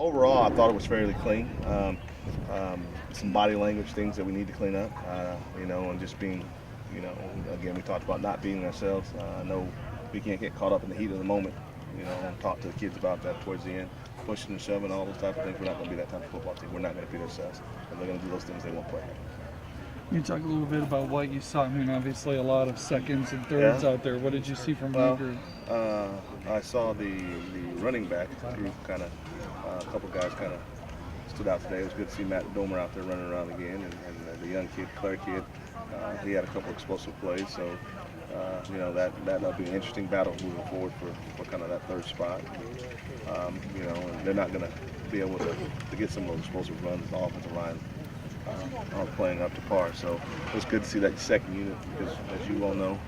overall, I thought it was fairly clean. Some body language things that we need to clean up, and just being, again, we talked about not being ourselves. I know we can't get caught up in the heat of the moment, and talk to the kids about that towards the end, pushing and shoving, all those type of things. We're not going to be that type of football team. We're not going to beat ourselves, and they're going to do those things they won't play. You talk a little bit about what you saw. I mean, obviously a lot of seconds and thirds out there. What did you see from your group? I saw the running back group kind of, a couple guys kind of stood out today. It was good to see Matt Domer out there running around again, and the young kid, Claire kid, he had a couple explosive plays. So, that'll be an interesting battle moving forward for kind of that third spot. And they're not going to be able to get some of those explosive runs. The offensive line aren't playing up to par. So it was good to see that second unit because, as you all know,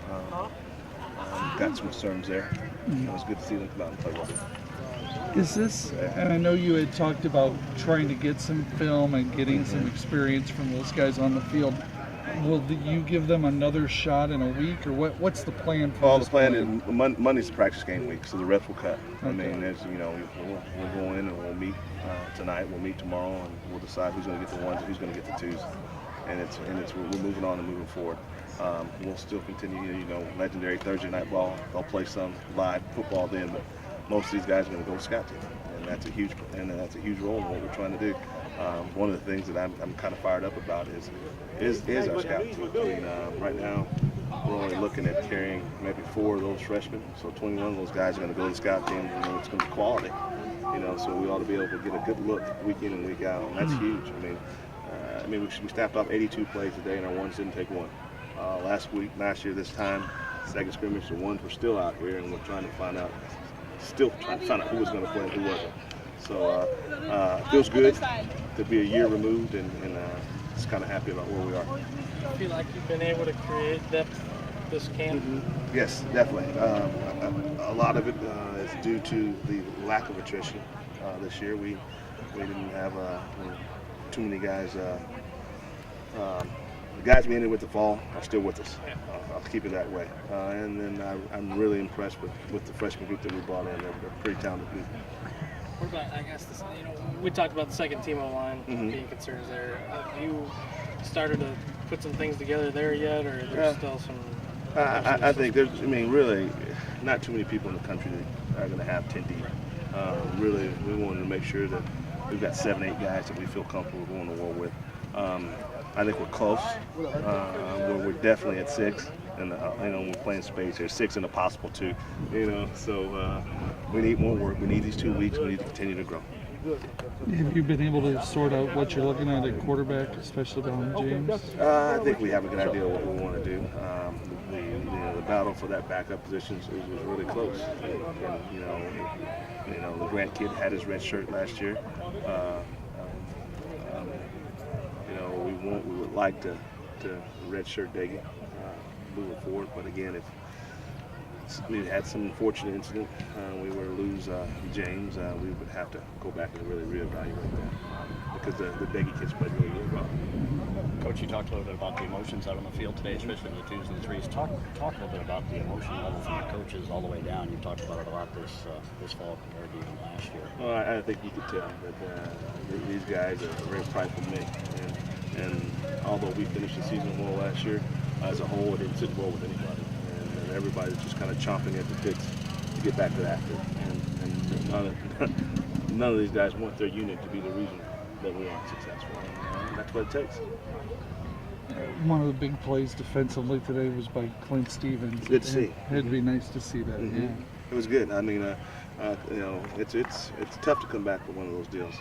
got some concerns there. It was good to see them come out and play well. Is this, and I know you had talked about trying to get some film and getting some experience from those guys on the field. Will you give them another shot in a week, or what's the plan for this? The plan is Monday's the practice game week, so the reps will cut. Okay. I mean, we'll go in and we'll meet tonight. We'll meet tomorrow, and we'll decide who's going to get the ones and who's going to get the twos. And we're moving on and moving forward. We'll still continue, legendary Thursday night ball. They'll play some live football then, but most of these guys are going to go to scout team, and that's a huge role in what we're trying to do. One of the things that I'm kind of fired up about is our scout team. I mean, right now we're only looking at carrying maybe 4 of those freshmen, so 21 of those guys are going to go to the scout team. It's going to be quality, so we ought to be able to get a good look week in and week out, and that's huge. I mean, we snapped off 82 plays today, and our ones didn't take one. Last year, this time, second scrimmage, the ones were still out here, and we're trying to find out who was going to play and who wasn't. So it feels good to be a year removed, and just kind of happy about where we are. I feel like you've been able to create depth this camp. Yes, definitely. A lot of it is due to the lack of attrition this year. We didn't have too many guys. The guys we ended with the fall are still with us. I'll keep it that way. And then I'm really impressed with the freshman group that we brought in. They're pretty talented group. What about, I guess, we talked about the second team O-line being concerns there. Have you started to put some things together there yet, or there's still some? I think really, not too many people in the country that are going to have 10 deep. Really, we wanted to make sure that we've got 7, 8 guys that we feel comfortable going to war with. I think we're close. We're definitely at 6, and we're playing space here. 6 and a possible 2. So we need more work. We need these 2 weeks. We need to continue to grow. Have you been able to sort out what you're looking at quarterback, especially behind James? I think we have a good idea of what we want to do. The battle for that backup position was really close. The Grant kid had his red shirt last year. We would like to redshirt Dagan moving forward, but again, if we had some unfortunate incident, we were to lose James, we would have to go back and really reevaluate that because the Dagan kids played really well. Coach, you talked a little bit about the emotions out on the field today, especially the 2s and the 3s. Talk a little bit about the emotion level from the coaches all the way down. You've talked about it a lot this fall compared to even last year. Well, I think you could tell that these guys are very prideful men, and although we finished the season well last year, as a whole, it didn't sit well with anybody, and everybody's just kind of chomping at the bits to get back to that. And none of these guys want their unit to be the reason that we aren't successful. And that's what it takes. One of the big plays defensively today was by Clint Stevens. Good to see. It'd be nice to see that. Yeah. It was good. I mean, it's tough to come back with one of those deals,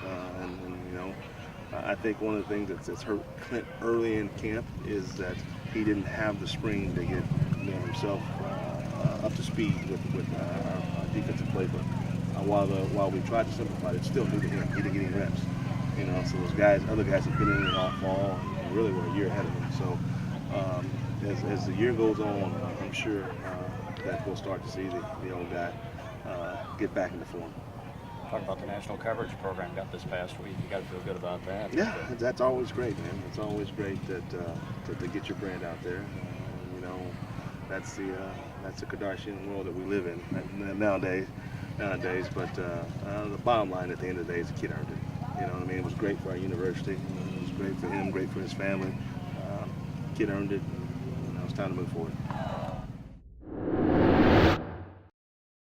I think one of the things that's hurt Clint early in camp is that he didn't have the spring to get himself up to speed with our defensive playbook. While we tried to simplify it, still needed him. He didn't get any reps. So those other guys have been in it all fall and really were a year ahead of him. So as the year goes on, I'm sure that we'll start to see the old guy get back into form. Talk about the national coverage program got this past week. You got to feel good about that. Yeah, that's always great, man. It's always great that to get your brand out there. That's the Kardashian world that we live in nowadays. nowadays. But the bottom line at the end of the day is the kid earned it. You know what I mean? It was great for our university. It was great for him, great for his family. Kid earned it. And, it's time to move forward.